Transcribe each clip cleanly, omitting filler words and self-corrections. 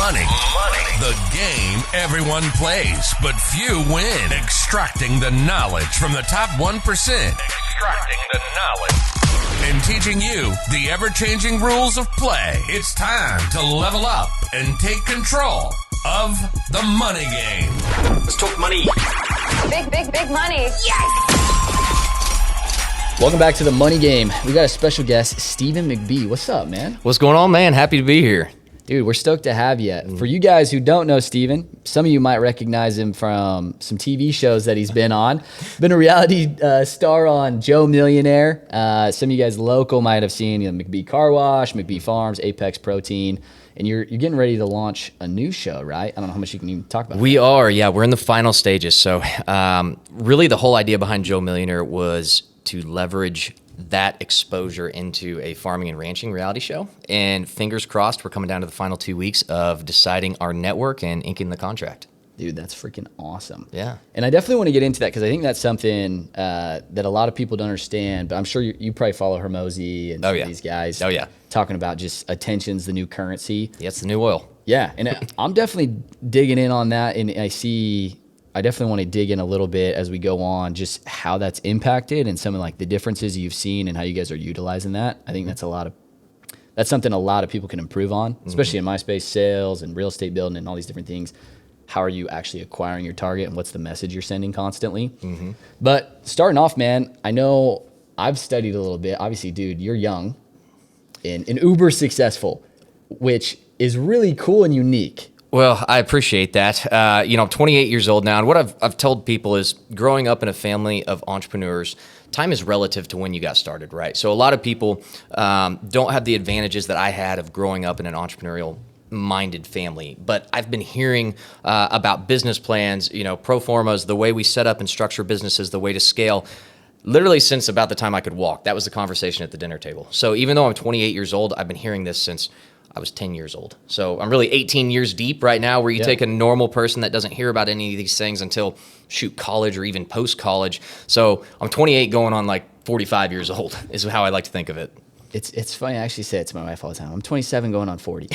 Money. The game everyone plays, but few win. Extracting the knowledge from the top 1%. And teaching you the ever-changing rules of play. It's time to level up and take control of the money game. Let's talk money. Big money. Yes! Welcome back to the Money Game. We got a special guest, Stephen McBee. What's up, man? What's going on, man? Happy to be here. Dude, we're stoked to have you. For you guys who don't know Stephen, some of you might recognize him from some TV shows that he's been on. Been a reality star on Joe Millionaire. Some of you guys local might have seen McBee Car Wash, McBee Farms, Apex Protein. And you're getting ready to launch a new show, right? I don't know how much you can even talk about. We are, yeah. We're in the final stages. So really the whole idea behind Joe Millionaire was to leverage that exposure into a farming and ranching reality show. And fingers crossed, we're coming down to the final 2 weeks of deciding our network and inking the contract. Dude, that's freaking awesome. Yeah. And I definitely want to get into that because I think that's something that a lot of people don't understand. But I'm sure you probably follow Hermosi and these guys. Oh, yeah. Talking about just attention's the new currency. Yeah, it's the new oil. Yeah. And I'm definitely digging in on that. And I definitely want to dig in a little bit as we go on, just how that's impacted and some of like the differences you've seen and how you guys are utilizing that. I think that's something a lot of people can improve on, especially in my space, sales and real estate building and all these different things. How are you actually acquiring your target and what's the message you're sending constantly? But starting off, man, I know I've studied a little bit. Obviously, dude, you're young and uber successful, which is really cool and unique. Well, I appreciate that. I'm 28 years old now, and what I've told people is growing up in a family of entrepreneurs, time is relative to when you got started, right? So a lot of people don't have the advantages that I had of growing up in an entrepreneurial minded family. But I've been hearing about business plans, pro formas, the way we set up and structure businesses, the way to scale, literally since about the time I could walk. That was the conversation at the dinner table. So even though I'm 28 years old, I've been hearing this since I was 10 years old. So I'm really 18 years deep right now, where you take a normal person that doesn't hear about any of these things until college or even post-college. So I'm 28 going on like 45 years old is how I like to think of it. It's funny. I actually say it to my wife all the time. I'm 27 going on 40.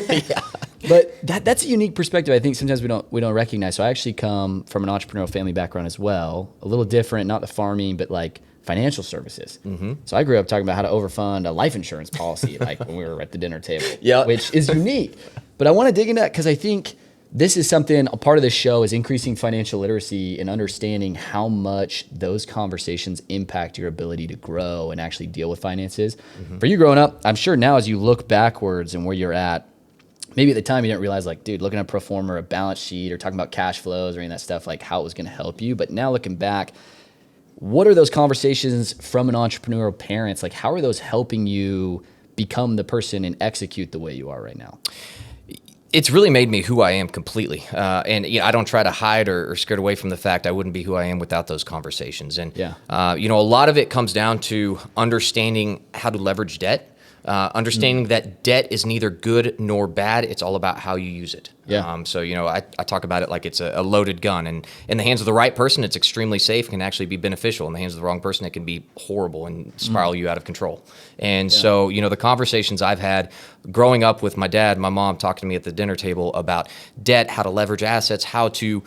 Yeah. But that's a unique perspective. I think sometimes we don't recognize. So I actually come from an entrepreneurial family background as well. A little different, not the farming, but like financial services. So I grew up talking about how to overfund a life insurance policy, like when we were at the dinner table, which is unique. But I want to dig into that because I think this is something, a part of this show is increasing financial literacy and understanding how much those conversations impact your ability to grow and actually deal with finances. For you growing up, I'm sure now as you look backwards and where you're at, maybe at the time you didn't realize like, dude, looking at pro forma or a balance sheet or talking about cash flows or any of that stuff, like how it was going to help you. But now looking back, what are those conversations from an entrepreneurial parents? Like, how are those helping you become the person and execute the way you are right now? It's really made me who I am completely. And I don't try to hide or skirt away from the fact I wouldn't be who I am without those conversations. And, a lot of it comes down to understanding how to leverage debt. Understanding that debt is neither good nor bad. It's all about how you use it. I talk about it like it's a loaded gun. And in the hands of the right person, it's extremely safe, can actually be beneficial. In the hands of the wrong person, it can be horrible and spiral you out of control. And so, the conversations I've had growing up with my dad, my mom talking to me at the dinner table about debt, how to leverage assets, how to,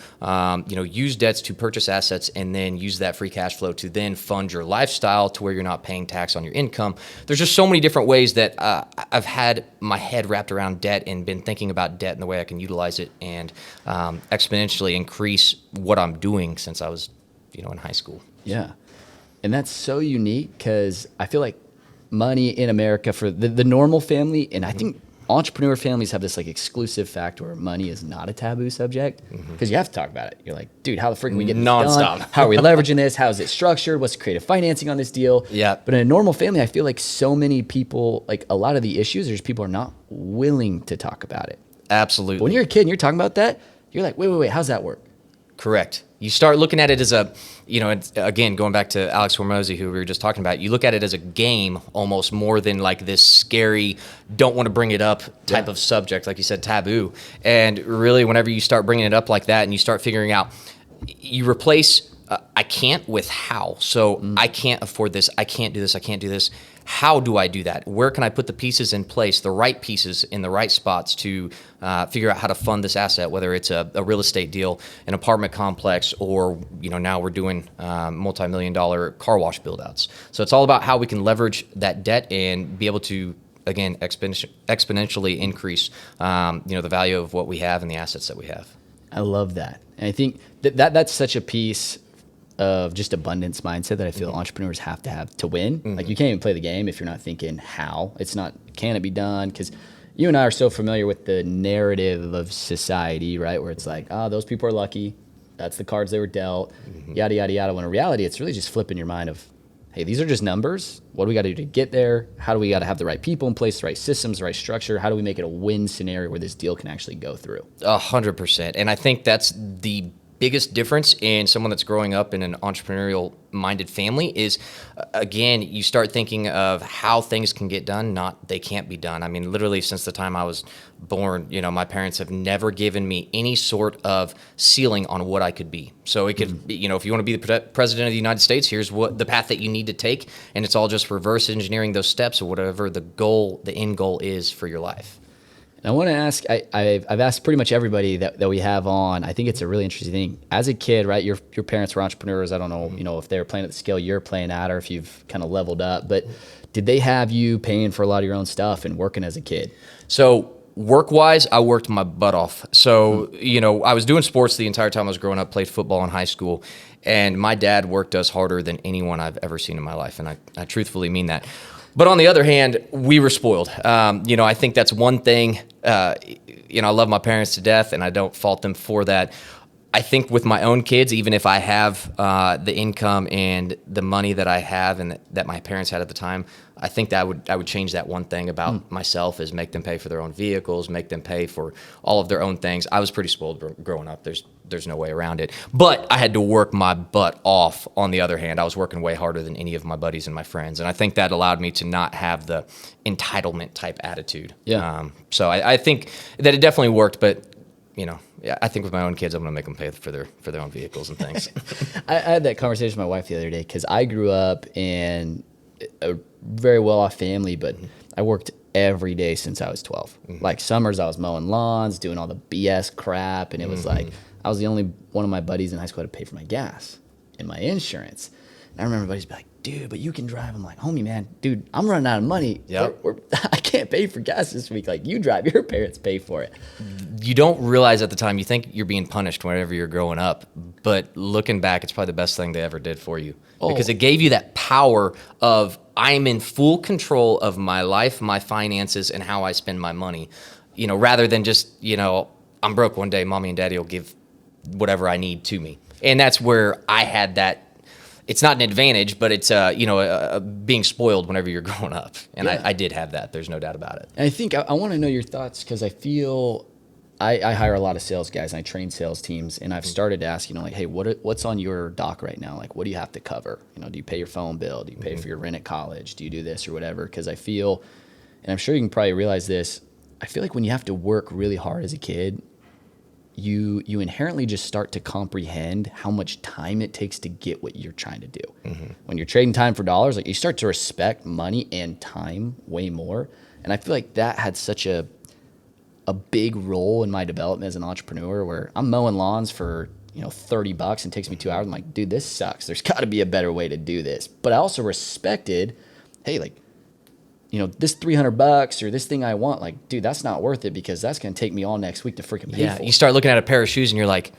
use debts to purchase assets and then use that free cash flow to then fund your lifestyle to where you're not paying tax on your income. There's just so many different ways that I've had my head wrapped around debt and been thinking about debt and the way I can utilize it and exponentially increase what I'm doing since I was, in high school. Yeah. And that's so unique because I feel like money in America for the normal family, and I think entrepreneur families have this like exclusive fact where money is not a taboo subject because you have to talk about it. You're like, dude, how the frick are we getting this nonstop done? How are we leveraging this? How is it structured? What's the creative financing on this deal? Yeah. But in a normal family, I feel like so many people, like a lot of the issues, there's people are not willing to talk about it. Absolutely. But when you're a kid and you're talking about that, you're like, wait, how's that work? Correct. You start looking at it as a, again, going back to Alex Hormozi, who we were just talking about, you look at it as a game almost more than like this scary, don't want to bring it up type of subject, like you said, taboo. And really, whenever you start bringing it up like that and you start figuring out, you replace I can't with how. So I can't afford this. I can't do this. I can't do this. How do I do that? Where can I put the pieces in place, the right pieces in the right spots to figure out how to fund this asset, whether it's a real estate deal, an apartment complex, or now we're doing multi-million-dollar car wash build-outs. So it's all about how we can leverage that debt and be able to, again, exponentially increase the value of what we have and the assets that we have. I love that. And I think that's such a piece of just abundance mindset that I feel entrepreneurs have to win. Like, you can't even play the game if you're not thinking how. It's not, can it be done? Because you and I are so familiar with the narrative of society, right? Where it's like, those people are lucky. That's the cards they were dealt, yada, yada, yada. When in reality, it's really just flipping your mind of, hey, these are just numbers. What do we got to do to get there? How do we got to have the right people in place, the right systems, the right structure? How do we make it a win scenario where this deal can actually go through? 100%. And I think that's the biggest difference in someone that's growing up in an entrepreneurial minded family is, again, you start thinking of how things can get done, not they can't be done. I mean, literally since the time I was born, my parents have never given me any sort of ceiling on what I could be. So it could, if you want to be the president of the United States, here's what the path that you need to take. And it's all just reverse engineering those steps or whatever the end goal is for your life. And I want to ask, I've asked pretty much everybody that we have on. I think it's a really interesting thing. As a kid, right, your parents were entrepreneurs. I don't know, if they were playing at the scale you're playing at or if you've kind of leveled up. But did they have you paying for a lot of your own stuff and working as a kid? So work-wise, I worked my butt off. So, I was doing sports the entire time I was growing up, played football in high school. And my dad worked us harder than anyone I've ever seen in my life. And I truthfully mean that. But on the other hand, we were spoiled. I think that's one thing. I love my parents to death, and I don't fault them for that. I think with my own kids, even if I have the income and the money that I have and that my parents had at the time, I think that I would change that one thing about myself is make them pay for their own vehicles, make them pay for all of their own things. I was pretty spoiled growing up. There's no way around it. But I had to work my butt off. On the other hand, I was working way harder than any of my buddies and my friends. And I think that allowed me to not have the entitlement type attitude. Yeah. So I think that it definitely worked, but I think with my own kids, I'm going to make them pay for their own vehicles and things. I had that conversation with my wife the other day because I grew up in a very well-off family, but I worked every day since I was 12. Like summers, I was mowing lawns, doing all the BS crap, and it was like I was the only one of my buddies in high school who had to pay for my gas and my insurance. And I remember buddies be like, dude, but you can drive. I'm like, homie, man, dude, I'm running out of money. Yep. I can't pay for gas this week. Like, you drive, your parents pay for it. You don't realize at the time, you think you're being punished whenever you're growing up. But looking back, it's probably the best thing they ever did for you. Because it gave you that power of, I'm in full control of my life, my finances, and how I spend my money. Rather than just, I'm broke one day, mommy and daddy will give whatever I need to me. And that's where I had that. It's not an advantage, but it's being spoiled whenever you're growing up, and yeah. I did have that. There's no doubt about it. And I think I want to know your thoughts because I feel I hire a lot of sales guys and I train sales teams, and I've started to ask, hey, what's on your dock right now? Like, what do you have to cover? Do you pay your phone bill? Do you pay for your rent at college? Do you do this or whatever? Because I feel, and I'm sure you can probably realize this, I feel like when you have to work really hard as a kid, you inherently just start to comprehend how much time it takes to get what you're trying to do. When you're trading time for dollars, like, you start to respect money and time way more. And I feel like that had such a big role in my development as an entrepreneur, where I'm mowing lawns for $30 and it takes me 2 hours. I'm like, dude, this sucks. There's got to be a better way to do this. But I also respected, hey, like, this $300 or this thing I want, like, dude, that's not worth it because that's going to take me all next week to freaking pay for. You start looking at a pair of shoes and you're like,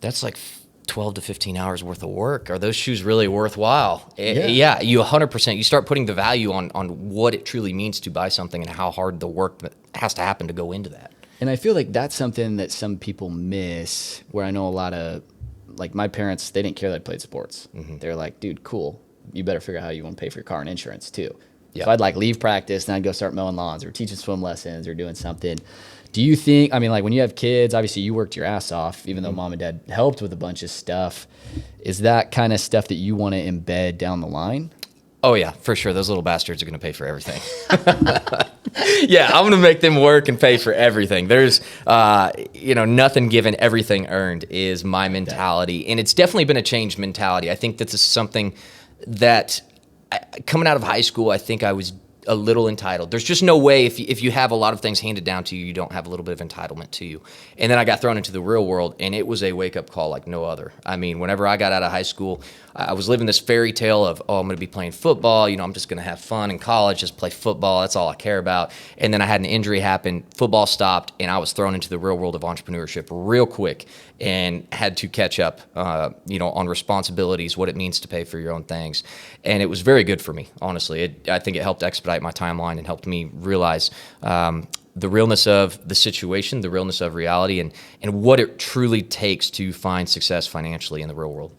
that's like 12 to 15 hours worth of work. Are those shoes really worthwhile? Yeah, you 100%. You start putting the value on what it truly means to buy something and how hard the work that has to happen to go into that. And I feel like that's something that some people miss, where I know a lot of, like, my parents, they didn't care that I played sports. They're like, dude, cool. You better figure out how you want to pay for your car and insurance too. Yep. So I'd like leave practice and I'd go start mowing lawns or teaching swim lessons or doing something. Do you think, like, when you have kids, obviously you worked your ass off, even though mom and dad helped with a bunch of stuff. Is that kind of stuff that you want to embed down the line? Oh yeah, for sure. Those little bastards are going to pay for everything. Yeah, I'm going to make them work and pay for everything. There's, nothing given, everything earned is my mentality. And it's definitely been a changed mentality. I think this is something that coming out of high school, I think I was a little entitled. There's just no way if you have a lot of things handed down to you, you don't have a little bit of entitlement to you. And then I got thrown into the real world, and it was a wake-up call like no other. I mean, whenever I got out of high school, I was living this fairy tale of, I'm going to be playing football. I'm just going to have fun in college, just play football. That's all I care about. And then I had an injury happen. Football stopped, and I was thrown into the real world of entrepreneurship real quick and had to catch up, on responsibilities, what it means to pay for your own things. And it was very good for me, honestly. I think it helped expedite my timeline and helped me realize the realness of the situation, the realness of reality, and what it truly takes to find success financially in the real world.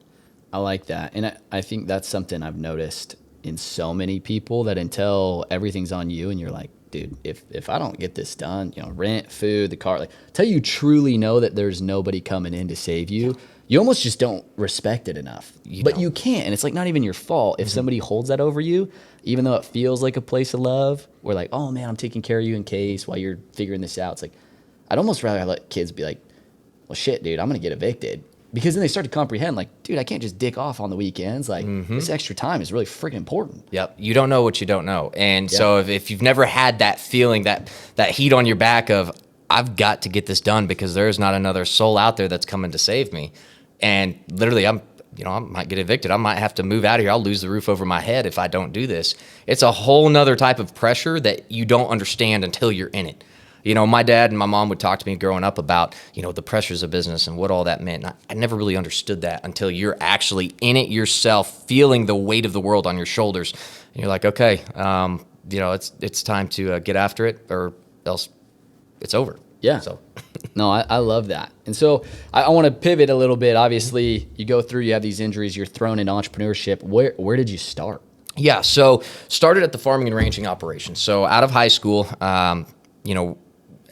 I like that. And I think that's something I've noticed in so many people, that until everything's on you and you're like, dude, if I don't get this done, rent, food, the car, until you truly know that there's nobody coming in to save you, you almost just don't respect it enough. But you can't. And it's not even your fault. If somebody holds that over you, even though it feels like a place of love, we're like, oh man, I'm taking care of you in case while you're figuring this out. It's I'd almost rather let kids be like, well, shit, dude, I'm going to get evicted. Because then they start to comprehend, dude, I can't just dick off on the weekends. This extra time is really freaking important. Yep. You don't know what you don't know. And so if you've never had that feeling, that heat on your back of, I've got to get this done because there's not another soul out there that's coming to save me. And literally, I might get evicted. I might have to move out of here. I'll lose the roof over my head if I don't do this. It's a whole nother type of pressure that you don't understand until you're in it. My dad and my mom would talk to me growing up about, the pressures of business and what all that meant. And I never really understood that until you're actually in it yourself, feeling the weight of the world on your shoulders. And you're like, okay, it's time to get after it, or else it's over. Yeah. So, no, I love that. And so I want to pivot a little bit. Obviously, you go through, you have these injuries, you're thrown into entrepreneurship. Where did you start? Yeah. So started at the farming and ranching operation. So out of high school,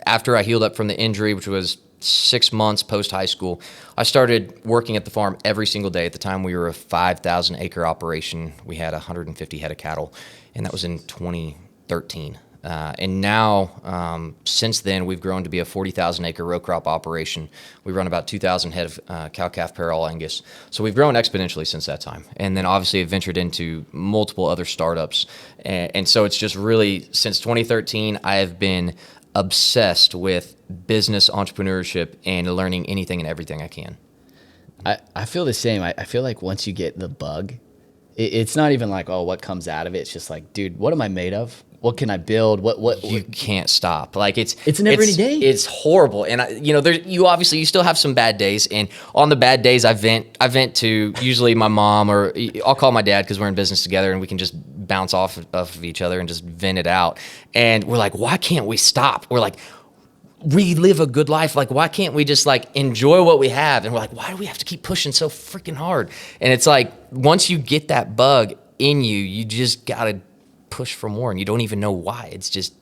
after I healed up from the injury, which was 6 months post high school, I started working at the farm every single day. At the time, we were a 5,000 acre operation. We had 150 head of cattle, and that was in 2013. And now, since then, we've grown to be a 40,000 acre row crop operation. We run about 2,000 head of cow-calf parallel Angus. So we've grown exponentially since that time. And then obviously have ventured into multiple other startups. And so it's just really, since 2013, I have been obsessed with business entrepreneurship and learning anything and everything I can. I feel the same. I feel like once you get the bug, it's not even what comes out of it. It's just dude, what am I made of? What can I build? What you can't stop. It's a never-ending day. It's horrible, and you still have some bad days. And on the bad days, I vent to usually my mom, or I'll call my dad because we're in business together, and we can just bounce off of each other and just vent it out. And we're like, why can't we stop? We're like, we live a good life. Why can't we just enjoy what we have? And we're like, why do we have to keep pushing so freaking hard? And it's once you get that bug in you, you just gotta push for more, and you don't even know why. It's just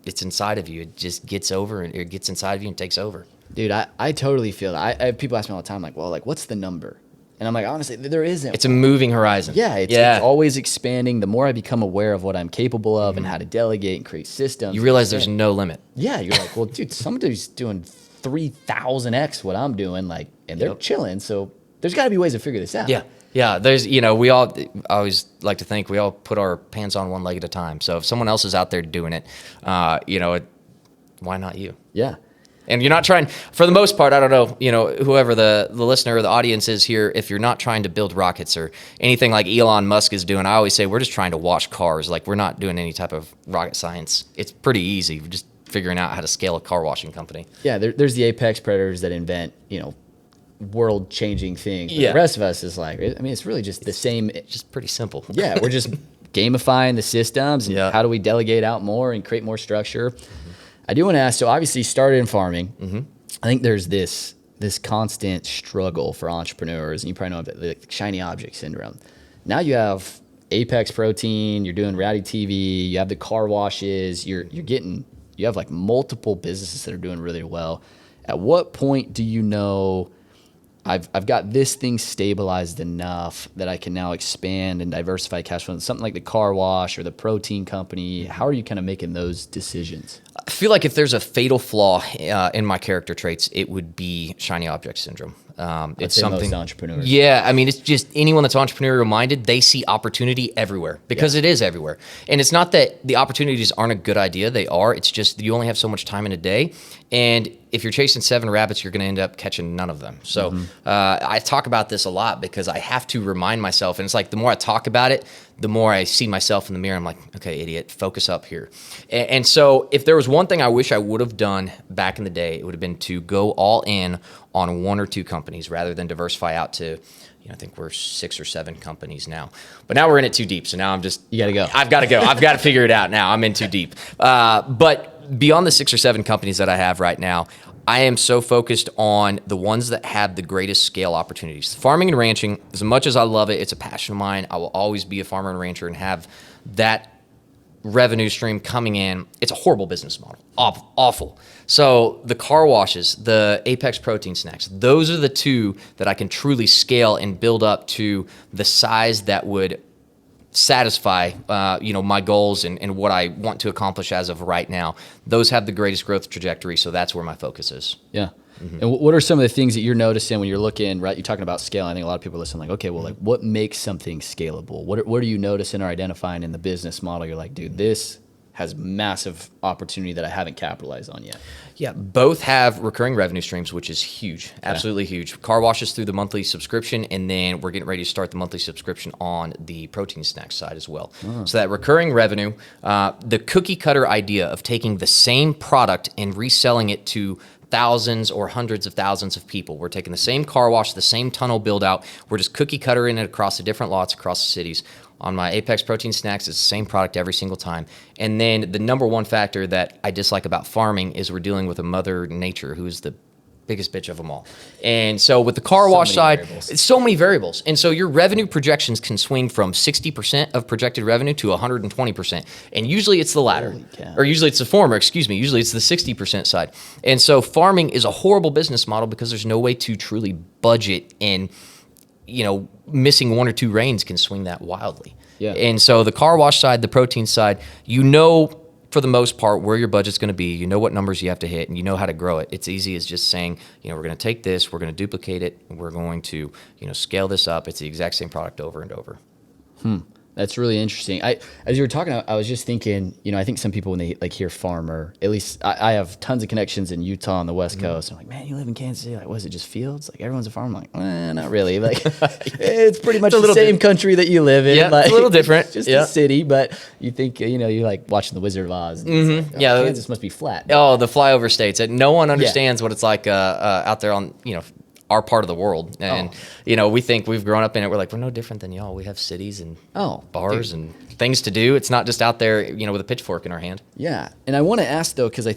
it's inside of you. It just gets over, and it gets inside of you and takes over. Dude, I totally feel that. I people ask me all the time, what's the number? And I'm like, honestly, there isn't. It's a moving horizon. Yeah, it's always expanding. The more I become aware of what I'm capable of and how to delegate and create systems, you realize there's no limit. Yeah, you're like, well, dude, somebody's doing 3,000x what I'm doing, and they're chilling. So there's got to be ways to figure this out. Yeah. Yeah, there's, we all, I always like to think we all put our pants on one leg at a time. So if someone else is out there doing it, why not you? Yeah. And you're not trying, for the most part, I don't know, whoever the listener or the audience is here, if you're not trying to build rockets or anything like Elon Musk is doing, I always say we're just trying to wash cars. We're not doing any type of rocket science. It's pretty easy. We're just figuring out how to scale a car washing company. Yeah, there's the apex predators that invent, world-changing things. Yeah. The rest of us is it's really just the same. It's just pretty simple. Yeah, we're just gamifying the systems and how do we delegate out more and create more structure. I do want to ask, so obviously you started in farming. I think there's this constant struggle for entrepreneurs, and you probably know the shiny object syndrome. Now you have Apex Protein, you're doing reality TV, you have the car washes, you have multiple businesses that are doing really well. At what point do you know I've got this thing stabilized enough that I can now expand and diversify cash flow. Something like the car wash or the protein company. How are you kind of making those decisions? I feel like if there's a fatal flaw in my character traits, it would be shiny object syndrome. It's something most entrepreneurs. Yeah, I mean, it's just anyone that's entrepreneurial minded, they see opportunity everywhere because it is everywhere. And it's not that the opportunities aren't a good idea; they are. It's just you only have so much time in a day, and if you're chasing 7 rabbits, you're going to end up catching none of them. So I talk about this a lot because I have to remind myself, and it's like the more I talk about it, the more I see myself in the mirror. I'm like, okay, idiot, focus up here. And so if there was one thing I wish I would have done back in the day, it would have been to go all in on 1 or 2 companies rather than diversify out to, I think we're 6 or 7 companies now. But now we're in it too deep. So now I'm just, you got to go. I've got to go. I've got to figure it out now. I'm in too deep. But beyond the 6 or 7 companies that I have right now, I am so focused on the ones that have the greatest scale opportunities. Farming and ranching, as much as I love it, it's a passion of mine. I will always be a farmer and rancher and have that revenue stream coming in. It's a horrible business model. Awful. So the car washes, the Apex protein snacks, those are the 2 that I can truly scale and build up to the size that would satisfy my goals and what I want to accomplish as of right now. Those have the greatest growth trajectory, so that's where my focus is. Yeah. And what are some of the things that you're noticing when you're looking, right? You're talking about scale. I think a lot of people listen like, okay, well, like what makes something scalable? What are you noticing or identifying in the business model? You're like, dude, this has massive opportunity that I haven't capitalized on yet. Yeah, both have recurring revenue streams, which is huge, absolutely huge. Car washes through the monthly subscription, and then we're getting ready to start the monthly subscription on the protein snack side as well. So that recurring revenue, the cookie cutter idea of taking the same product and reselling it to thousands or hundreds of thousands of people. We're taking the same car wash, the same tunnel build out. We're just cookie cuttering it across the different lots across the cities. On my Apex protein snacks, it's the same product every single time. And then the number one factor that I dislike about farming is we're dealing with a mother nature who is the biggest bitch of them all. And so with the car wash side, it's so many variables. And so your revenue projections can swing from 60% of projected revenue to 120%. And usually it's the latter. Or usually it's the former, Usually it's the 60% side. And so farming is a horrible business model because there's no way to truly budget, and missing 1 or 2 rains can swing that wildly. Yeah. And so the car wash side, the protein side, for the most part where your budget's going to be, you know what numbers you have to hit, and you know how to grow it. It's easy as just saying, we're going to take this, we're going to duplicate it, and we're going to, scale this up. It's the exact same product over and over. That's really interesting. As you were talking, I was just thinking, I think some people when they hear farmer, at least I have tons of connections in Utah on the West Coast. I'm like, man, you live in Kansas City. Like, was it just fields? Like everyone's a farmer. I'm like, not really. Like it's pretty much the same country that you live in. Yeah, it's a little different. Just a city, but you think, you're like watching the Wizard of Oz. And like, Kansas must be flat. Oh, the flyover states. No one understands what it's like out there on, our part of the world. And, we think we've grown up in it. We're like, we're no different than y'all. We have cities and bars and things to do. It's not just out there, with a pitchfork in our hand. Yeah. And I want to ask, though, because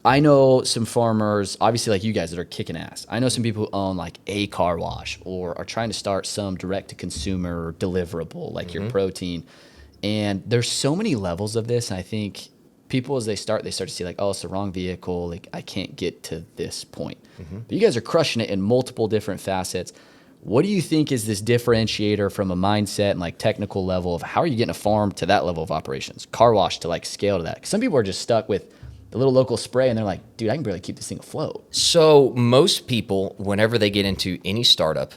I know some farmers, obviously like you guys, that are kicking ass. I know some people who own like a car wash or are trying to start some direct-to-consumer deliverable, like your protein. And there's so many levels of this. And I think people, as they start to see like, oh, it's the wrong vehicle. Like I can't get to this point. But you guys are crushing it in multiple different facets. What do you think is this differentiator from a mindset and like technical level of how are you getting a farm to that level of operations? Car wash to like scale to that? 'Cause some people are just stuck with the little local spray and they're like, dude, I can barely keep this thing afloat. So most people, whenever they get into any startup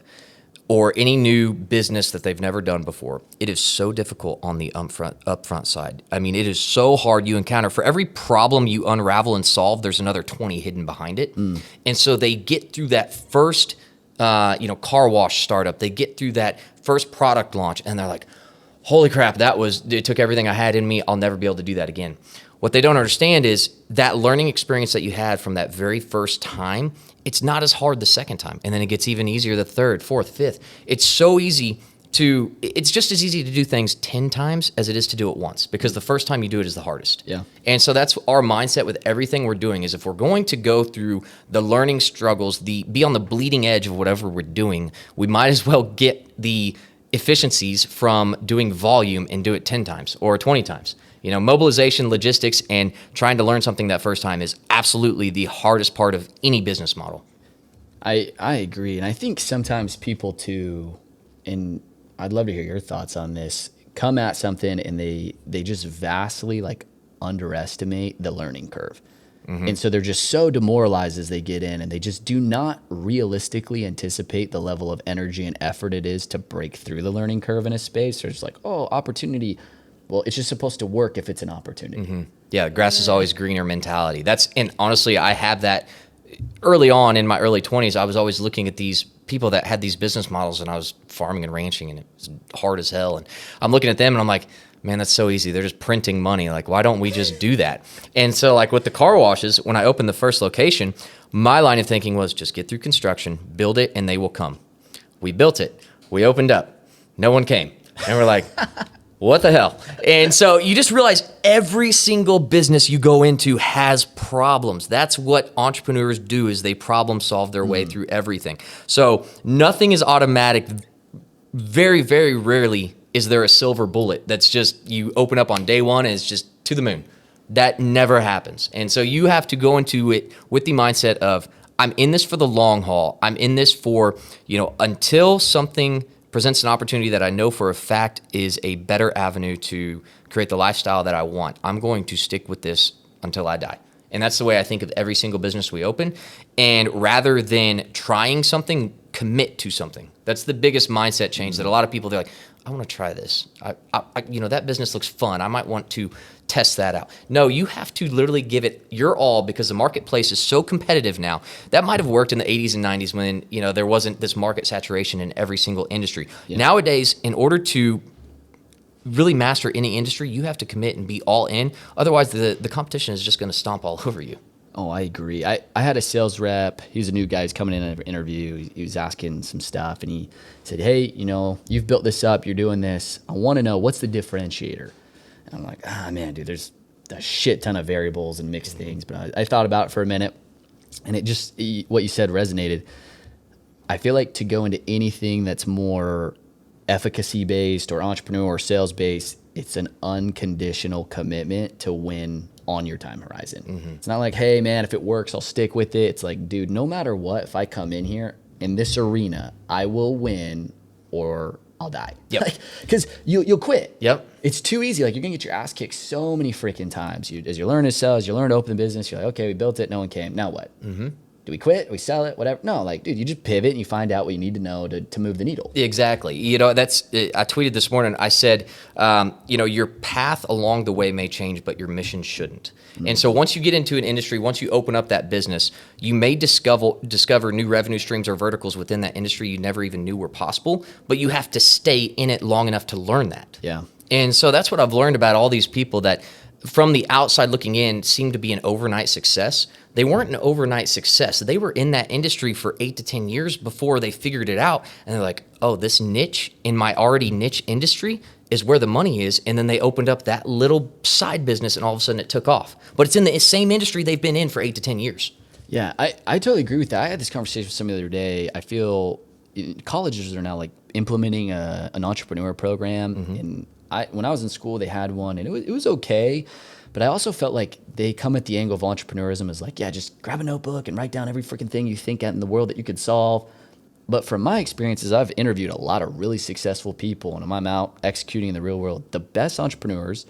or any new business that they've never done before, it is so difficult on the upfront side. I mean, it is so hard. You encounter, for every problem you unravel and solve, there's another 20 hidden behind it. And so they get through that first, car wash startup. They get through that first product launch, and they're like, holy crap, it took everything I had in me. I'll never be able to do that again. What they don't understand is that learning experience that you had from that very first time, it's not as hard the second time. And then it gets even easier the third, fourth, fifth. It's just as easy to do things 10 times as it is to do it once, because the first time you do it is the hardest. Yeah. And so that's our mindset with everything we're doing, is if we're going to go through the learning struggles, be on the bleeding edge of whatever we're doing, we might as well get the efficiencies from doing volume and do it 10 times or 20 times. Mobilization, logistics, and trying to learn something that first time is absolutely the hardest part of any business model. I agree. And I think sometimes people too, and I'd love to hear your thoughts on this, come at something and they just vastly like underestimate the learning curve. And so they're just so demoralized as they get in, and they just do not realistically anticipate the level of energy and effort it is to break through the learning curve in a space. They're just like, oh, opportunity. Well, it's just supposed to work if it's an opportunity. Yeah, grass is always greener mentality. And honestly, I have that early on in my early 20s. I was always looking at these people that had these business models, and I was farming and ranching, and it was hard as hell. And I'm looking at them and I'm like, man, that's so easy. They're just printing money. Like, why don't we just do that? And so like with the car washes, when I opened the first location, my line of thinking was just get through construction, build it, and they will come. We built it. We opened up. No one came. And we're like, what the hell? And so you just realize every single business you go into has problems. That's what entrepreneurs do, is they problem solve their way through everything. So nothing is automatic. Very, very rarely is there a silver bullet that's just you open up on day one and it's just to the moon. That never happens. And so you have to go into it with the mindset of, I'm in this for the long haul. I'm in this for, until something presents an opportunity that I know for a fact is a better avenue to create the lifestyle that I want. I'm going to stick with this until I die. And that's the way I think of every single business we open. And rather than trying something, commit to something. That's the biggest mindset change that a lot of people, they're like, I want to try this. That business looks fun. I might want to test that out. No, you have to literally give it your all, because the marketplace is so competitive now. That might have worked in the 80s and 90s when, there wasn't this market saturation in every single industry. Yeah. Nowadays, in order to really master any industry, you have to commit and be all in. Otherwise, the competition is just going to stomp all over you. Oh, I agree. I had a sales rep. He was a new guy. He's coming in an interview. He was asking some stuff, and he said, hey, you've built this up. You're doing this. I want to know, what's the differentiator? And I'm like, man, dude, there's a shit ton of variables and mixed things. But I thought about it for a minute, and it just, what you said resonated. I feel like to go into anything that's more efficacy-based or entrepreneur or sales-based, it's an unconditional commitment to win on your time horizon. It's not like, hey, man, if it works, I'll stick with it. It's like, dude, no matter what, if I come in here in this arena, I will win or I'll die. Yep. Because you'll quit. Yep. It's too easy. Like, you're going to get your ass kicked so many freaking times. As you learn to sell, as you learn to open the business, you're like, okay, we built it. No one came. Now what? Do we quit? Do we sell it? Whatever. No, like, dude, you just pivot and you find out what you need to know to move the needle. Exactly. I tweeted this morning, I said, your path along the way may change, but your mission shouldn't. And so once you get into an industry, once you open up that business, you may discover new revenue streams or verticals within that industry you never even knew were possible, but you have to stay in it long enough to learn that. Yeah. And so that's what I've learned about all these people that from the outside looking in seem to be an overnight success. They weren't an overnight success. They were in that industry for 8 to 10 years before they figured it out. And they're like, oh, this niche in my already niche industry is where the money is. And then they opened up that little side business and all of a sudden it took off. But it's in the same industry they've been in for 8 to 10 years. Yeah, I totally agree with that. I had this conversation with somebody the other day. I feel colleges are now like implementing an entrepreneur program. And when I was in school, they had one, and it was okay. But I also felt like they come at the angle of entrepreneurism as like, yeah, just grab a notebook and write down every freaking thing you think out in the world that you could solve. But from my experiences, I've interviewed a lot of really successful people, and I'm out executing in the real world. The best entrepreneurs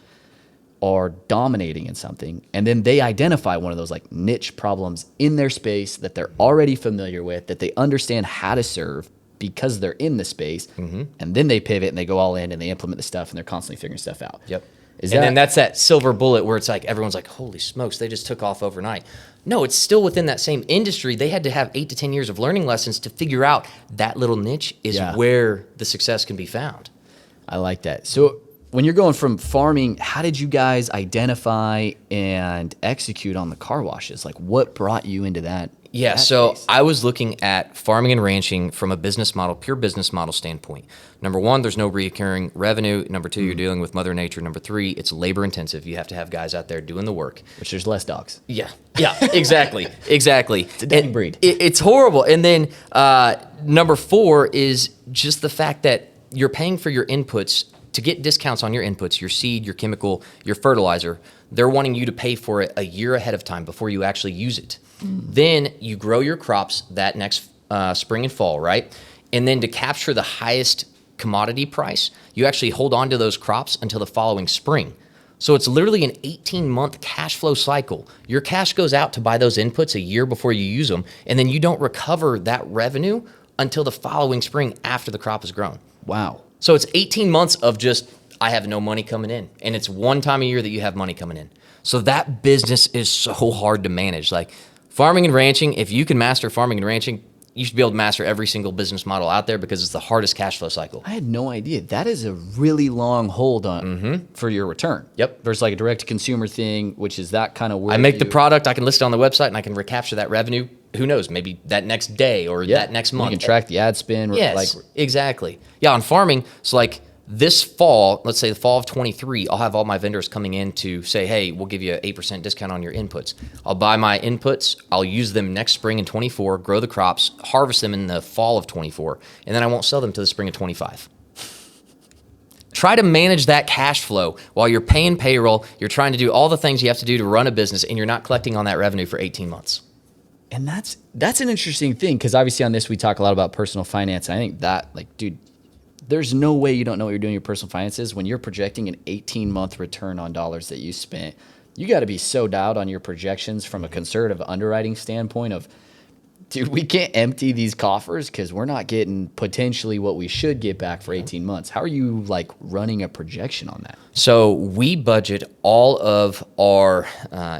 are dominating in something, and then they identify one of those like niche problems in their space that they're already familiar with, that they understand how to serve because they're in the space, and then they pivot and they go all in and they implement the stuff, and they're constantly figuring stuff out. Yep. Then that's that silver bullet where it's like everyone's like, holy smokes, they just took off overnight. No, it's still within that same industry. They had to have 8 to 10 years of learning lessons to figure out that little niche is where the success can be found. I like that. So when you're going from farming, how did you guys identify and execute on the car washes? Like, what brought you into that? Yeah, so I was looking at farming and ranching from a business model, pure business model standpoint. Number one, there's no recurring revenue. Number two, you're dealing with Mother Nature. Number three, it's labor intensive. You have to have guys out there doing the work. Which there's less dogs. Yeah, exactly. It's a dying breed. It's horrible. And then number four is just the fact that you're paying for your inputs to get discounts on your inputs, your seed, your chemical, your fertilizer. They're wanting you to pay for it a year ahead of time before you actually use it. Then you grow your crops that next spring and fall, right? And then to capture the highest commodity price, you actually hold on to those crops until the following spring. So it's literally an 18-month cash flow cycle. Your cash goes out to buy those inputs a year before you use them, and then you don't recover that revenue until the following spring after the crop is grown. Wow. So it's 18 months of just, I have no money coming in. And it's one time a year that you have money coming in. So that business is so hard to manage. Like farming and ranching, if you can master farming and ranching, you should be able to master every single business model out there because it's the hardest cash flow cycle. I had no idea. That is a really long hold on for your return. Yep. There's like a direct-to-consumer thing, which is that kind of where I make the product, I can list it on the website, and I can recapture that revenue. Who knows? Maybe that next day or that next month. You can track the ad spend. Yes, exactly. Yeah, on farming, so like this fall, let's say the fall of 23, I'll have all my vendors coming in to say, hey, we'll give you an 8% discount on your inputs. I'll buy my inputs, I'll use them next spring in 24, grow the crops, harvest them in the fall of 24, and then I won't sell them to the spring of 25. Try to manage that cash flow while you're paying payroll, you're trying to do all the things you have to do to run a business, and you're not collecting on that revenue for 18 months. And that's an interesting thing, because obviously on this we talk a lot about personal finance, and I think that, like, dude, there's no way you don't know what you're doing in your personal finances when you're projecting an 18-month return on dollars that you spent. You got to be so dialed on your projections from a conservative underwriting standpoint of, dude, we can't empty these coffers because we're not getting potentially what we should get back for 18 months. How are you like running a projection on that? So we budget all of our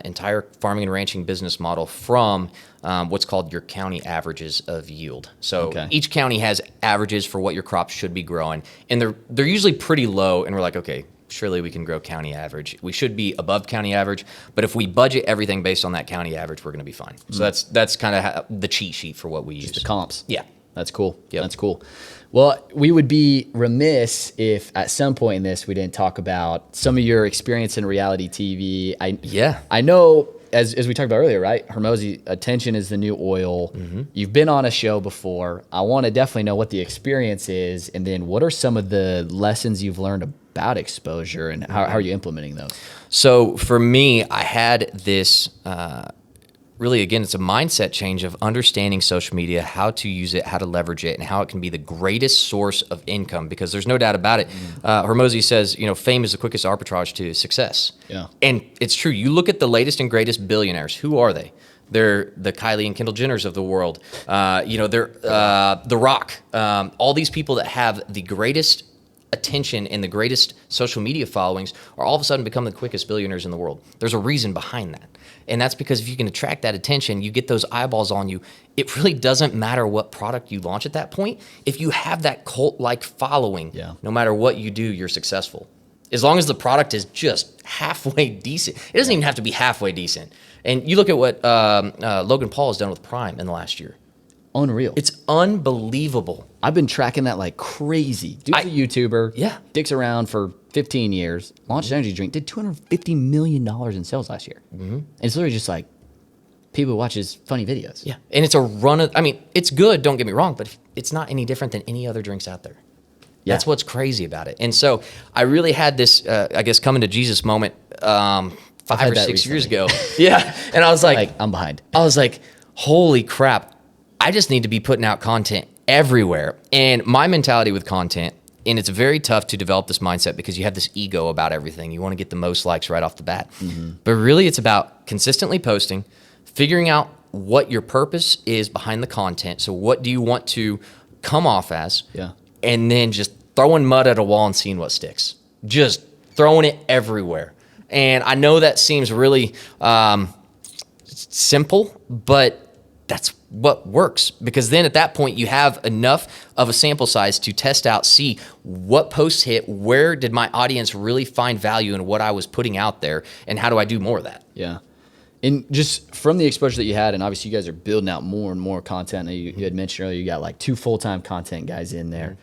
entire farming and ranching business model from what's called your county averages of yield. So each county has averages for what your crops should be growing, and they're usually pretty low. And we're like, okay, surely we can grow county average. We should be above county average, but if we budget everything based on that county average, we're going to be fine. So that's kind of the cheat sheet for what we use. The comps. Yeah. That's cool. Yep. That's cool. Well, we would be remiss if at some point in this we didn't talk about some of your experience in reality TV. I know, as we talked about earlier, right? Hormozi, attention is the new oil. You've been on a show before. I want to definitely know what the experience is, and then what are some of the lessons you've learned about exposure, and how are you implementing those? So for me, I had this really, again, it's a mindset change of understanding social media, how to use it, how to leverage it, and how it can be the greatest source of income, because there's no doubt about it. Hormozi says, fame is the quickest arbitrage to success. Yeah. And it's true. You look at the latest and greatest billionaires. Who are they? They're the Kylie and Kendall Jenners of the world. They're The Rock. All these people that have the greatest attention and the greatest social media followings are all of a sudden become the quickest billionaires in the world. There's a reason behind that. And that's because if you can attract that attention, you get those eyeballs on you. It really doesn't matter what product you launch at that point. If you have that cult-like following, no matter what you do, you're successful. As long as the product is just halfway decent. It doesn't even have to be halfway decent. And you look at what Logan Paul has done with Prime in the last year. Unreal. It's unbelievable. I've been tracking that like crazy. Dude's a YouTuber. Yeah. Dicks around for 15 years. Launched an energy drink. Did $250 million in sales last year. And it's literally just like people who watch his funny videos. Yeah. And it's a run of, it's good, don't get me wrong, but it's not any different than any other drinks out there. Yeah. That's what's crazy about it. And so I really had this, coming to Jesus moment 5 or 6 years ago. Yeah. And I was like, I'm behind. I was like, holy crap. I just need to be putting out content everywhere. And my mentality with content, and it's very tough to develop this mindset because you have this ego about everything. You want to get the most likes right off the bat. But really it's about consistently posting, figuring out what your purpose is behind the content. So what do you want to come off as? Yeah. And then just throwing mud at a wall and seeing what sticks. Just throwing it everywhere. And I know that seems really simple, but that's what works, because then at that point you have enough of a sample size to test out, see what posts hit, where did my audience really find value in what I was putting out there, and how do I do more of that? Yeah. And just from the exposure that you had, and obviously you guys are building out more and more content. You had mentioned earlier you got like 2 full-time content guys in there.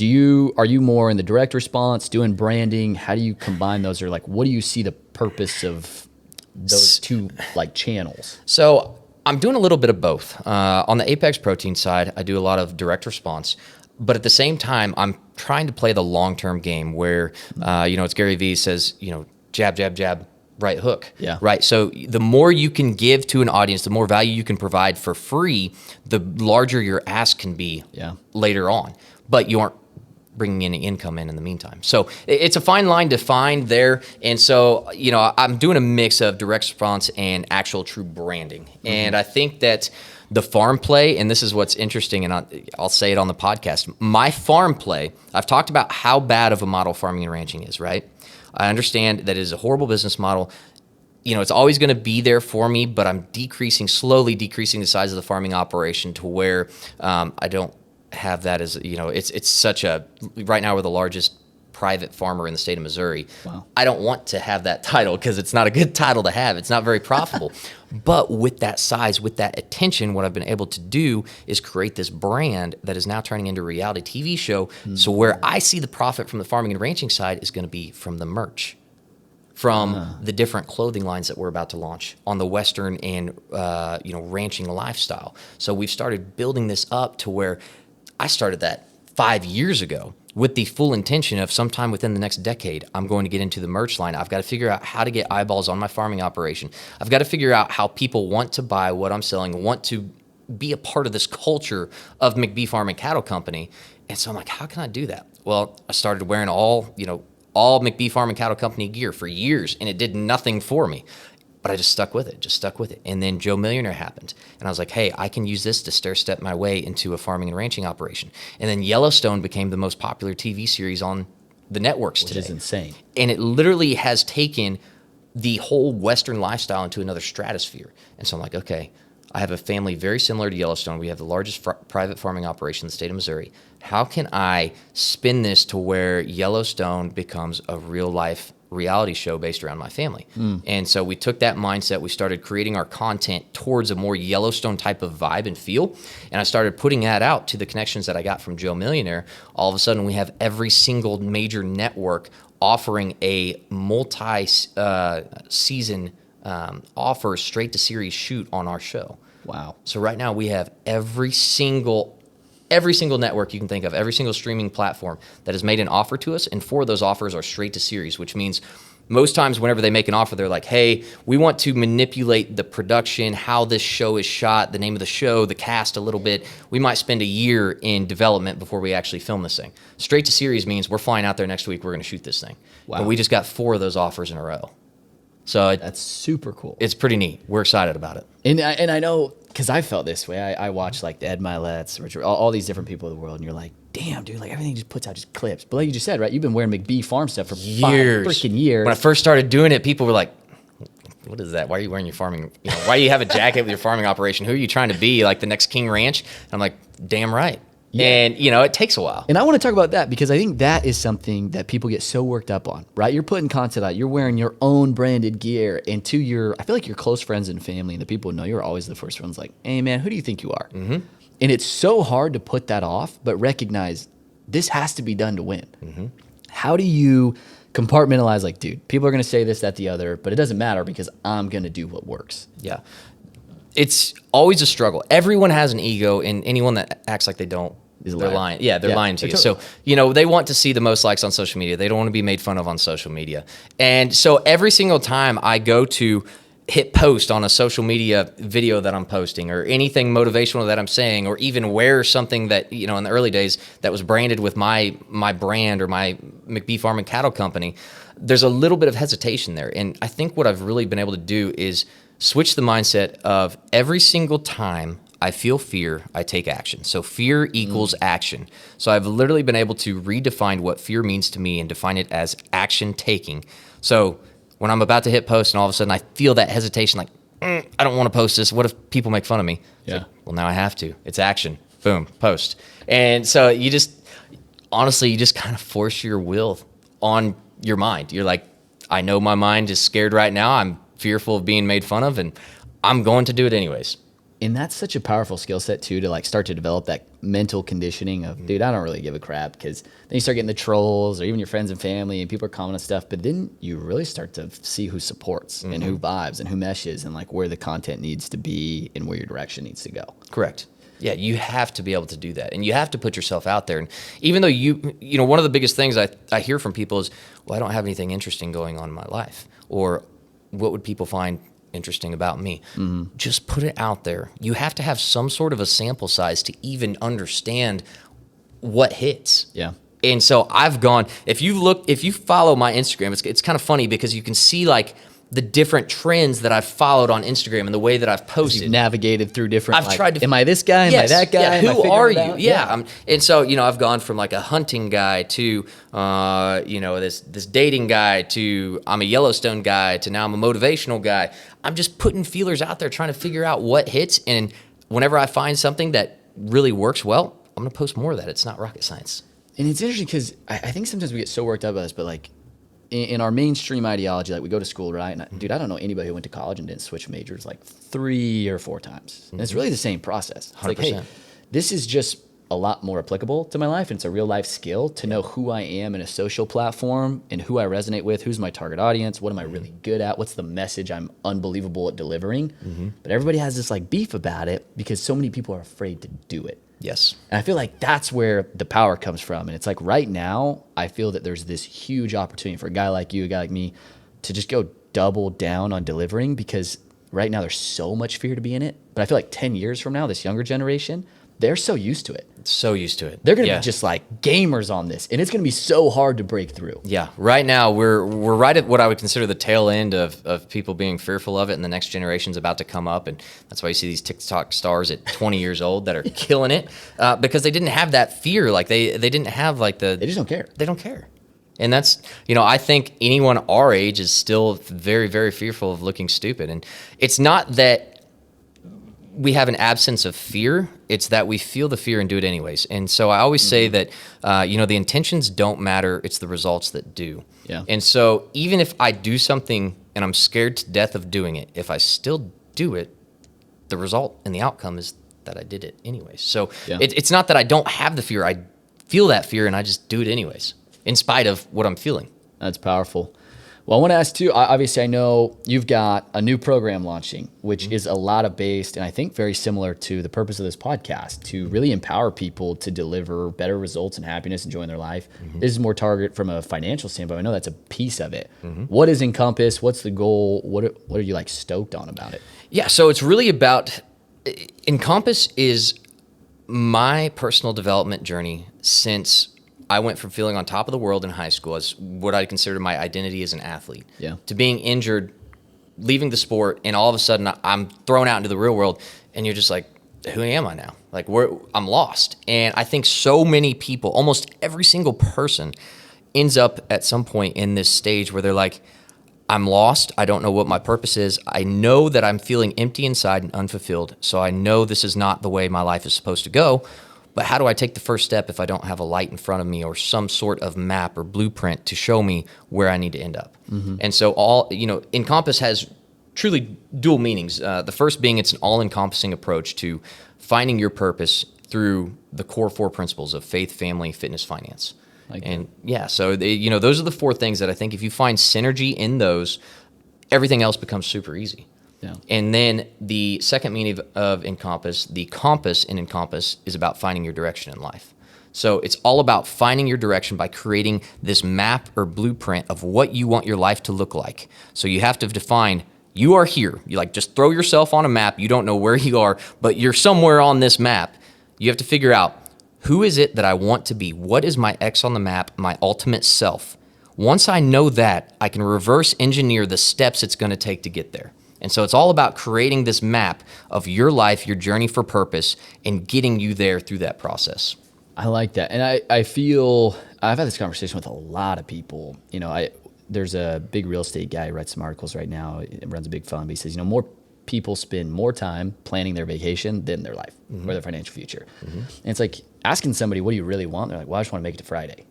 Are you more in the direct response, doing branding? How do you combine those, or like what do you see the purpose of those 2 like channels? So I'm doing a little bit of both. On the Apex Protein side, I do a lot of direct response, but at the same time, I'm trying to play the long-term game where, it's Gary Vee says, jab, jab, jab, right hook. Yeah. Right. So the more you can give to an audience, the more value you can provide for free, the larger your ask can be later on. But you aren't bringing any income in the meantime. So it's a fine line to find there. And so, I'm doing a mix of direct response and actual true branding. And I think that the farm play, and this is what's interesting, and I'll say it on the podcast, my farm play, I've talked about how bad of a model farming and ranching is, right? I understand that it is a horrible business model. It's always going to be there for me, but I'm slowly decreasing the size of the farming operation to where I don't have that as, it's such right now we're the largest private farmer in the state of Missouri. Wow. I don't want to have that title because it's not a good title to have. It's not very profitable. But with that size, with that attention, what I've been able to do is create this brand that is now turning into a reality TV show. So where I see the profit from the farming and ranching side is going to be from the merch, from the different clothing lines that we're about to launch on the Western and ranching lifestyle. So we've started building this up to where I started that 5 years ago with the full intention of sometime within the next decade, I'm going to get into the merch line. I've got to figure out how to get eyeballs on my farming operation. I've got to figure out how people want to buy what I'm selling, want to be a part of this culture of McBee Farm and Cattle Company. And so I'm like, how can I do that? Well, I started wearing all McBee Farm and Cattle Company gear for years, and it did nothing for me. But I just stuck with it. And then Joe Millionaire happened. And I was like, hey, I can use this to stair-step my way into a farming and ranching operation. And then Yellowstone became the most popular TV series on the networks today. Which is insane. And it literally has taken the whole Western lifestyle into another stratosphere. And so I'm like, okay, I have a family very similar to Yellowstone. We have the largest private farming operation in the state of Missouri. How can I spin this to where Yellowstone becomes a real-life reality show based around my family? And so we took that mindset, we started creating our content towards a more Yellowstone type of vibe and feel, and I started putting that out to the connections that I got from Joe Millionaire. All of a sudden we have every single major network offering a multi-season offer straight to series shoot on our show. Wow. So right now we have every single network you can think of, every single streaming platform that has made an offer to us, and 4 of those offers are straight to series, which means most times whenever they make an offer, they're like, hey, we want to manipulate the production, how this show is shot, the name of the show, the cast a little bit. We might spend a year in development before we actually film this thing. Straight to series means we're flying out there next week, we're going to shoot this thing. Wow. And we just got 4 of those offers in a row. So that's super cool. It's pretty neat. We're excited about it. And I know, because I felt this way. I watched like the Ed Milet's, Richard, all these different people of the world, and you're like, damn, dude, like everything just puts out just clips. But like you just said, right? You've been wearing McBee Farm stuff for years. 5 freaking years. When I first started doing it, people were like, what is that? Why are you wearing your farming? Why do you have a jacket with your farming operation? Who are you trying to be? Like the next King Ranch? And I'm like, damn right. Yeah. And, it takes a while. And I want to talk about that because I think that is something that people get so worked up on, right? You're putting content out. You're wearing your own branded gear. And I feel like your close friends and family and the people who know you are always the first ones like, hey, man, who do you think you are? Mm-hmm. And it's so hard to put that off, but recognize this has to be done to win. Mm-hmm. How do you compartmentalize like, dude, people are going to say this, that, the other, but it doesn't matter because I'm going to do what works. Yeah. It's always a struggle. Everyone has an ego, and anyone that acts like they don't, they're lying. Yeah, they're lying to you. Totally. So, they want to see the most likes on social media. They don't want to be made fun of on social media. And so every single time I go to hit post on a social media video that I'm posting or anything motivational that I'm saying, or even wear something that, in the early days that was branded with my brand or my McBee Farm and Cattle Company, there's a little bit of hesitation there. And I think what I've really been able to do is switch the mindset of every single time I feel fear, I take action. So fear equals action. So I've literally been able to redefine what fear means to me and define it as action taking. So when I'm about to hit post and all of a sudden I feel that hesitation, like, I don't want to post this. What if people make fun of me? Yeah. Like, well, now I have to. It's action. Boom, post. And so you just kind of force your will on your mind. You're like, I know my mind is scared right now. I'm fearful of being made fun of, and I'm going to do it anyways. And that's such a powerful skill set too, to like start to develop that mental conditioning of, dude, I don't really give a crap, because then you start getting the trolls or even your friends and family and people are commenting stuff, but then you really start to see who supports and who vibes and who meshes and like where the content needs to be and where your direction needs to go. Correct. Yeah, you have to be able to do that, and you have to put yourself out there. And even though one of the biggest things I hear from people is, well, I don't have anything interesting going on in my life, or what would people find interesting about me? Just put it out there. You have to have some sort of a sample size to even understand what hits. Yeah. And so I've gone, if you follow my Instagram, it's kind of funny because you can see like the different trends that I've followed on Instagram and the way that I've posted. You've navigated through different. I've tried to. Am I this guy? Am I that guy? Yeah, Am I who are figuring you? it out? Yeah. And so I've gone from like a hunting guy to this dating guy to I'm a Yellowstone guy to now I'm a motivational guy. I'm just putting feelers out there trying to figure out what hits, and whenever I find something that really works well, I'm gonna post more of that. It's not rocket science. And it's interesting because I think sometimes we get so worked up about this, but like in our mainstream ideology, like we go to school, right? And dude, I don't know anybody who went to college and didn't switch majors like 3 or 4 times. And it's really the same process. It's like, hey, this is just a lot more applicable to my life, and it's a real life skill to know who I am in a social platform and who I resonate with, who's my target audience, what am I really good at, what's the message I'm unbelievable at delivering. But everybody has this like beef about it because so many people are afraid to do it. Yes. And I feel like that's where the power comes from. And it's like right now, I feel that there's this huge opportunity for a guy like you, a guy like me, to just go double down on delivering, because right now there's so much fear to be in it. But I feel like 10 years from now, this younger generation, they're so used to it. So used to it. They're going to be just like gamers on this, and it's going to be so hard to break through. Yeah. Right now, we're right at what I would consider the tail end of people being fearful of it, and the next generation's about to come up, and that's why you see these TikTok stars at 20 years old that are killing it because they didn't have that fear. Like they didn't have like They just don't care. They don't care. And that's, I think anyone our age is still very, very fearful of looking stupid. And it's not that we have an absence of fear, it's that we feel the fear and do it anyways. And so I always say that, the intentions don't matter, it's the results that do. Yeah. And so even if I do something and I'm scared to death of doing it, if I still do it, the result and the outcome is that I did it anyways. So it's not that I don't have the fear, I feel that fear and I just do it anyways, in spite of what I'm feeling. That's powerful. Well, I want to ask too, obviously I know you've got a new program launching, which is a lot of based, and I think very similar to the purpose of this podcast, to really empower people to deliver better results and happiness, enjoying their life. This is more target from a financial standpoint. I know that's a piece of it. What is Encompass? What's the goal? What are you like stoked on about it? Yeah, so it's really about, Encompass is my personal development journey since I went from feeling on top of the world in high school as what I considered my identity as an athlete, to being injured, leaving the sport, and all of a sudden I'm thrown out into the real world, and you're just like, who am I now? Like, I'm lost. And I think so many people, almost every single person, ends up at some point in this stage where they're like, I'm lost. I don't know what my purpose is. I know that I'm feeling empty inside and unfulfilled, so I know this is not the way my life is supposed to go. But how do I take the first step if I don't have a light in front of me or some sort of map or blueprint to show me where I need to end up? And so Encompass has truly dual meanings. The first being it's an all-encompassing approach to finding your purpose through the core 4 principles of faith, family, fitness, finance. So those are the 4 things that I think if you find synergy in those, everything else becomes super easy. Yeah. And then the second meaning of Encompass, the compass in Encompass, is about finding your direction in life. So it's all about finding your direction by creating this map or blueprint of what you want your life to look like. So you have to define, you are here. You just throw yourself on a map. You don't know where you are, but you're somewhere on this map. You have to figure out, who is it that I want to be? What is my X on the map, my ultimate self? Once I know that, I can reverse engineer the steps it's going to take to get there. And so it's all about creating this map of your life, your journey for purpose, and getting you there through that process. I like that. And I feel, I've had this conversation with a lot of people. There's a big real estate guy who writes some articles right now, runs a big fund, but he says, more people spend more time planning their vacation than their life or their financial future. And it's like asking somebody, what do you really want? They're like, well, I just want to make it to Friday.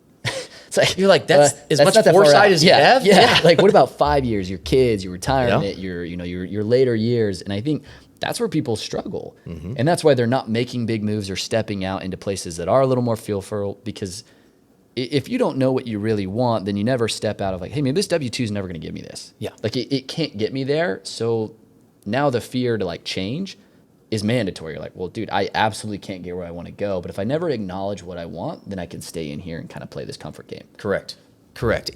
It's like, you're like, that's as much foresight as you have? Yeah. Like, what about 5 years, your kids, your retirement, your later years? And I think that's where people struggle. And that's why they're not making big moves or stepping out into places that are a little more fearful, because if you don't know what you really want, then you never step out of like, hey, maybe this W-2 is never going to give me this. Yeah. Like, it can't get me there. So now the fear to like change is mandatory. You're like, well, dude, I absolutely can't get where I want to go. But if I never acknowledge what I want, then I can stay in here and kind of play this comfort game. Correct.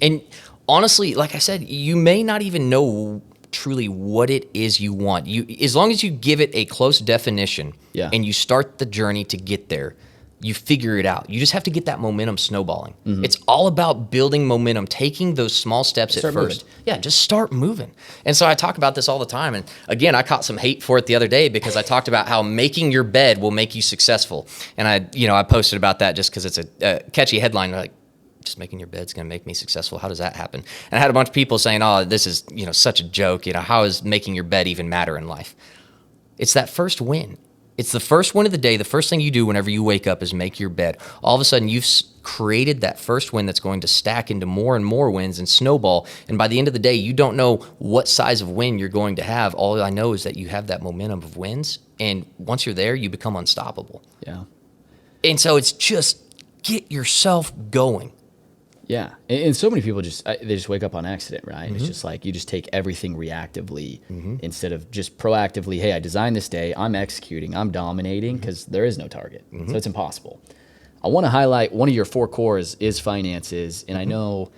And honestly, like I said, you may not even know truly what it is you want. As long as you give it a close definition and you start the journey to get there, you figure it out. You just have to get that momentum snowballing. It's all about building momentum, taking those small steps at first. Yeah, just start moving. And so I talk about this all the time. And again, I caught some hate for it the other day because I talked about how making your bed will make you successful. And I posted about that just because it's a catchy headline. Like, just making your bed's going to make me successful. How does that happen? And I had a bunch of people saying, oh, this is, such a joke. How does making your bed even matter in life? It's that first win. It's the first win of the day. The first thing you do whenever you wake up is make your bed. All of a sudden, you've created that first win that's going to stack into more and more wins and snowball. And by the end of the day, you don't know what size of win you're going to have. All I know is that you have that momentum of wins. And once you're there, you become unstoppable. Yeah. And so it's just get yourself going. Yeah, and so many people they just wake up on accident, right? It's just like you just take everything reactively instead of just proactively. Hey, I designed this day. I'm executing. I'm dominating because there is no target, so it's impossible. I want to highlight one of your 4 cores is finances, and I know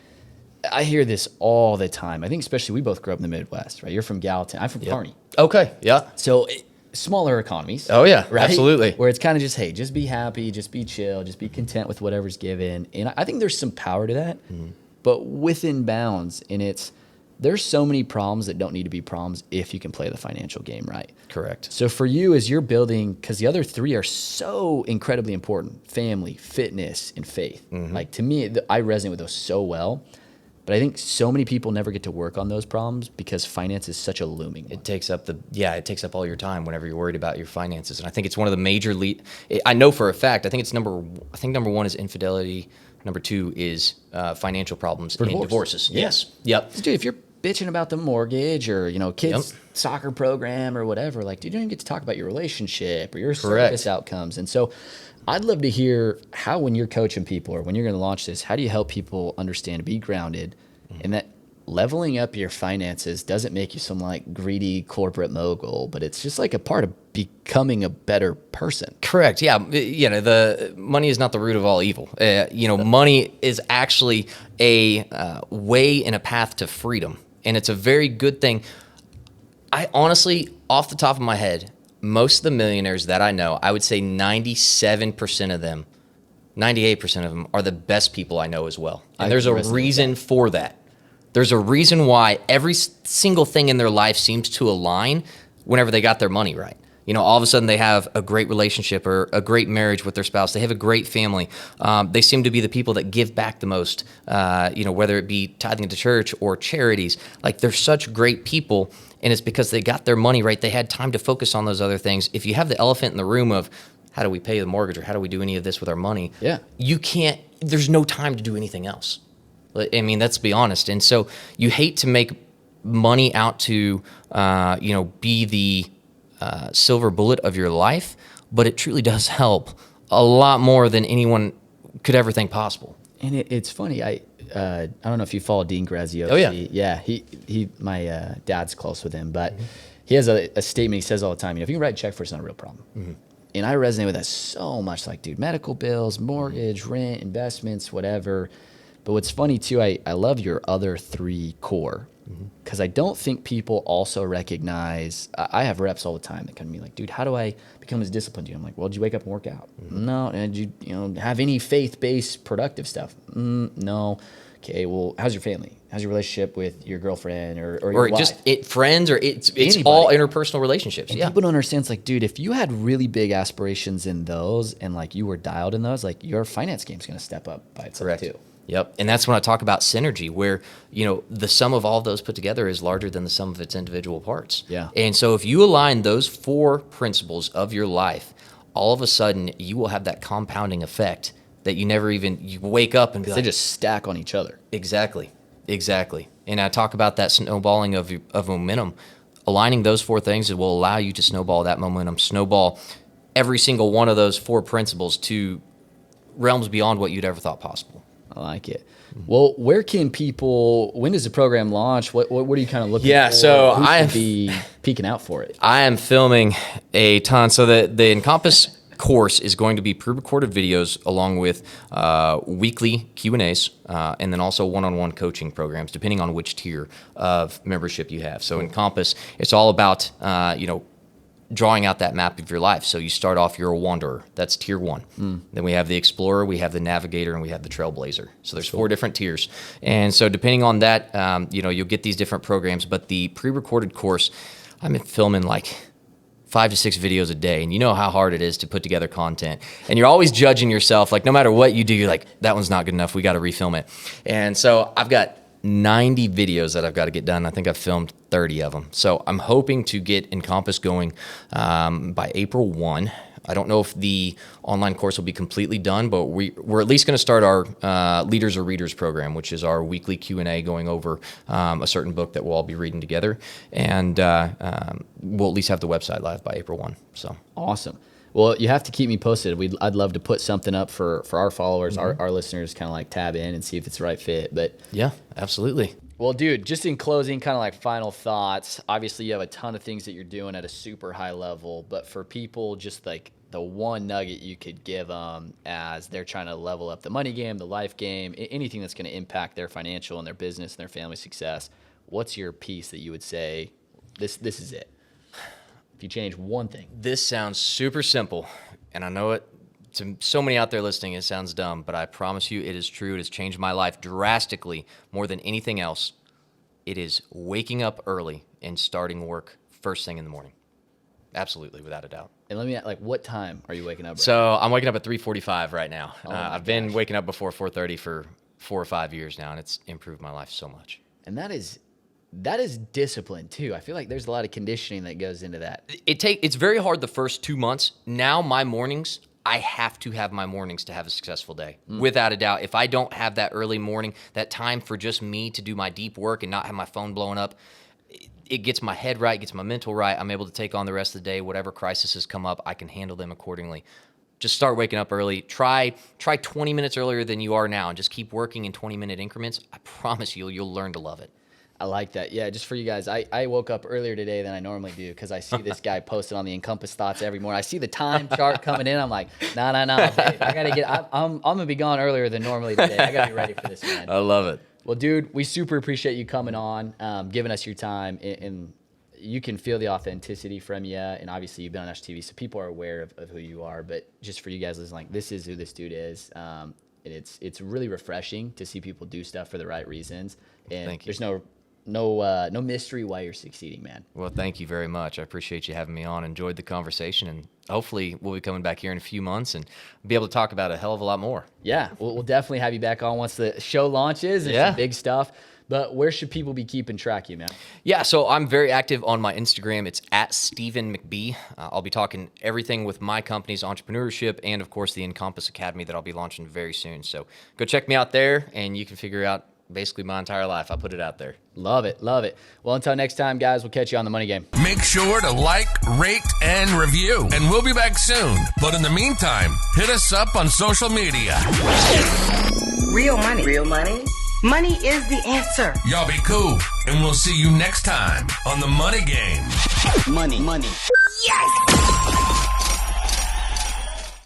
I hear this all the time. I think especially we both grew up in the Midwest, right? You're from Gallatin. I'm from Kearney. Okay, yeah. So smaller economies. Oh, yeah, right? absolutely. Where it's kind of just, hey, just be happy, just be chill, just be content with whatever's given. And I think there's some power to that, but within bounds. And there's so many problems that don't need to be problems if you can play the financial game right. Correct. So for you, as you're building, because the other 3 are so incredibly important, family, fitness, and faith. Like to me, I resonate with those so well. But I think so many people never get to work on those problems because finance is such a looming one. It takes up all your time whenever you're worried about your finances. And I think it's one of the major I know for a fact, I think number 1 is infidelity. Number 2 is financial problems and divorces. Yes. Yep. Dude, if you're bitching about the mortgage or, kids soccer program or whatever, like, dude, you don't even get to talk about your relationship or your service outcomes. And so I'd love to hear how, when you're coaching people or when you're going to launch this, how do you help people understand to be grounded and that leveling up your finances doesn't make you some like greedy corporate mogul, but it's just like a part of becoming a better person. Correct. Yeah. The money is not the root of all evil. Money is actually a way and a path to freedom. And it's a very good thing. I honestly, off the top of my head, most of the millionaires that I know, I would say 97% of them, 98% of them are the best people I know as well. And there's a reason for that. There's a reason why every single thing in their life seems to align whenever they got their money right. All of a sudden they have a great relationship or a great marriage with their spouse. They have a great family. They seem to be the people that give back the most, whether it be tithing to church or charities. Like, they're such great people. And it's because they got their money right. They had time to focus on those other things. If you have the elephant in the room of how do we pay the mortgage or how do we do any of this with our money, you can't, there's no time to do anything else. I mean, let's be honest. And so you hate to make money out to, be the silver bullet of your life, but it truly does help a lot more than anyone could ever think possible. And it's funny. I don't know if you follow Dean Graziosi. Oh, yeah. Yeah, he my dad's close with him, but he has a statement he says all the time. If you can write a check for it, it's not a real problem. And I resonate with that so much. Like, dude, medical bills, mortgage, rent, investments, whatever. But what's funny, too, I love your other 3 core because I don't think people also recognize. I have reps all the time that come to me like, dude, how do I become as disciplined as you? I'm like, well, did you wake up and work out? No. And did you have any faith-based productive stuff? No. Okay, well, how's your family? How's your relationship with your girlfriend or your wife? Just friends, or it's all interpersonal relationships. And people don't understand. It's like, dude, if you had really big aspirations in those and like you were dialed in those, like your finance game's going to step up by itself too. Yep. And that's when I talk about synergy, where, the sum of all of those put together is larger than the sum of its individual parts. Yeah. And so if you align those 4 principles of your life, all of a sudden you will have that compounding effect that you wake up and be like, they just stack on each other. Exactly. And I talk about that snowballing of momentum. Aligning those 4 things will allow you to snowball that momentum, snowball every single one of those 4 principles to realms beyond what you'd ever thought possible. I like it. Well, when does the program launch? What are you kind of looking for? So I be peeking out for it. I am filming a ton. So the Encompass course is going to be pre-recorded videos along with weekly Q&As and then also one-on-one coaching programs, depending on which tier of membership you have. So in Compass, it's all about, drawing out that map of your life. So you start off, you're a wanderer. That's tier 1. Then we have the explorer, we have the navigator, and we have the trailblazer. So there's 4 different tiers. And so depending on that, you'll get these different programs. But the pre-recorded course, I'm filming like 5 to 6 videos a day. And you know how hard it is to put together content. And you're always judging yourself. Like no matter what you do, you're like, that one's not good enough. We got to refilm it. And so I've got 90 videos that I've got to get done. I think I've filmed 30 of them. So I'm hoping to get Encompass going by April 1. I don't know if the online course will be completely done, but we're at least going to start our Leaders or Readers program, which is our weekly Q&A going over a certain book that we'll all be reading together. And we'll at least have the website live by April 1. So awesome. Well, you have to keep me posted. I'd love to put something up for our followers, our listeners, kind of like tab in and see if it's the right fit. But yeah, absolutely. Well, dude, just in closing, kind of like final thoughts. Obviously, you have a ton of things that you're doing at a super high level. But for people, just like the one nugget you could give them as they're trying to level up the money game, the life game, anything that's going to impact their financial and their business and their family success, what's your piece that you would say, this is it? If you change one thing. This sounds super simple, and I know it to so many out there listening, it sounds dumb, but I promise you it is true. It has changed my life drastically more than anything else. It is waking up early and starting work first thing in the morning. Absolutely, without a doubt. And let me ask, like, what time are you waking up? So I'm waking up at 3:45 right now. I've been gosh. waking up before 4:30 for 4 or 5 years now, and it's improved my life so much. And that is discipline too. I feel like there's a lot of conditioning that goes into that. It's very hard the first 2 months. Now my mornings, I have to have my mornings to have a successful day, without a doubt. If I don't have that early morning, that time for just me to do my deep work and not have my phone blowing up, it gets my head right, gets my mental right. I'm able to take on the rest of the day. Whatever crises come up, I can handle them accordingly. Just start waking up early. Try 20 minutes earlier than you are now, and just keep working in 20-minute increments. I promise you'll learn to love it. I like that. Yeah, just for you guys, I woke up earlier today than I normally do because I see this guy posted on the Encompass Thoughts every morning. I see the time chart coming in. I'm like, no. Babe, I gotta get. I'm gonna be gone earlier than normally today. I gotta be ready for this, man. I love it. Well, dude, we super appreciate you coming on, giving us your time, and you can feel the authenticity from you. And obviously, you've been on National TV, so people are aware of who you are. But just for you guys listening, like, this is who this dude is. And it's really refreshing to see people do stuff for the right reasons. And Thank you. There's no mystery why you're succeeding, man. Well, thank you very much. I appreciate you having me on. Enjoyed the conversation, and hopefully we'll be coming back here in a few months and be able to talk about a hell of a lot more. Yeah, we'll definitely have you back on once the show launches and some big stuff. But where should people be keeping track of you, man? Yeah, so I'm very active on my Instagram. It's at Stephen McBee. I'll be talking everything with my company's entrepreneurship and, of course, the Encompass Academy that I'll be launching very soon. So go check me out there, and you can figure out basically my entire life. I put it out there. Love it. Well, until next time, guys, we'll catch you on the Money Game. Make sure to like, rate, and review. And we'll be back soon. But in the meantime, hit us up on social media. Real money. Real money. Money is the answer. Y'all be cool. And we'll see you next time on the Money Game. Money. Yes!